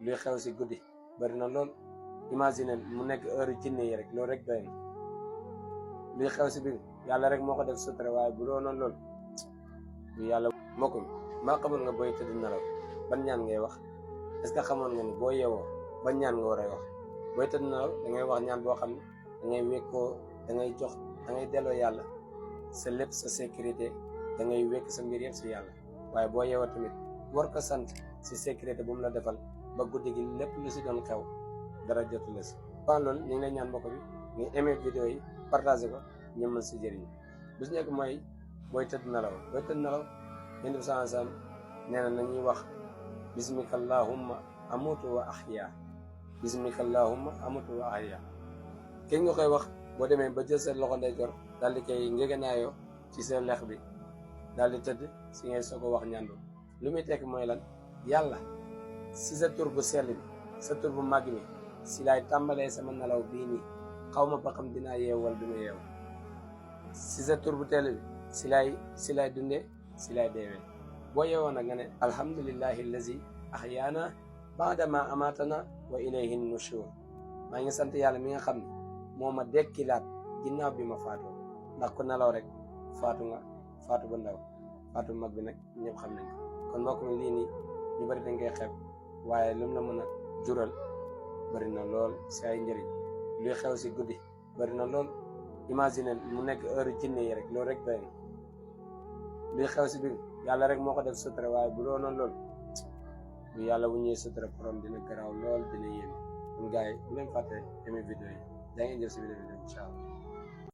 luy xew si guddi bari na lool. imagine mu nekk heure jinne yi rek loolu rek doy na. luy xew si biir yàlla rek moo ko def sutura, waaye bu doonoon lool bu yàlla mbokk mi maa xamoon nga booy tëdd nelaw ban ñaan ngay wax. est-ce que xamoon nga ni boo yeewoo ban ñaan nga war a wax booy tëdd nelaw? da ngay wax ñaan boo xam ne da ngay wékkoo, da ngay jox, da ngay delloo yàlla sa lépp, sa sécurité, da ngay wékk sa mbir yëpp si yàlla. waaye boo yeewoo tamit war ko sant si sécurité bu mu la defal ba guddi gi lépp lu si doon xew dara jotu la si. kon loolu ñu ngi lay ñaan mbokk bi nga aimé vidéo yi, partagé ko, ñu mën si jëriñ. bis nekk mooy booy tëdd nelaw yéen bi sallam nee na nañuy wax bismika allahumma amutu wa ahya, bismika allahumma amutu wa ahya. kenn nga koy wax boo demee ba jël seen loxo ndeyjoor daal di koy ngeganaayoo ci seen lex bi daal di tëdd si ngay soog a wax ñaan bi. lu muy tekk mooy lan? yàlla si sa tur bu sell bi, sa tur bu màgg bi si laay tàmbalee sama nelaw bii nii, xaw ma ba xam dinaa yeew wala du ma yeew. si sa tur bu tell bi si laay dundee, si laay deewee. boo yeewoo nag nga ne alhamdulillahi allazi ahyaana baadama amatana wa ilayhi nushur. maa ngi sant yàlla mi nga xam ne moo ma dekkilaat ginnaaw bi ma faatoo. ndax ku nelaw rek faatu nga, faatu bu ndaw. faatu mag bi nag ñëpp xam nañ ko. kon mbokk mi lii nii ñu bari dañ koy xeeb, waaye lu mu la mën a jural bari na lool si ay njëriñ. luy xew si guddi bari na lool. imagine mu nekk heure jinne yi rek loolu rek doy na. luy xew si biir yàlla rek moo ko def sutura, waaye bu doonoon lool bu yàlla wu ñuy sutura borom dina garaaw lool, dina yéeme. kon gars yi bu leen fàtte aimé vidéo yi. da ngeen jëf si vidéo bi incha allah.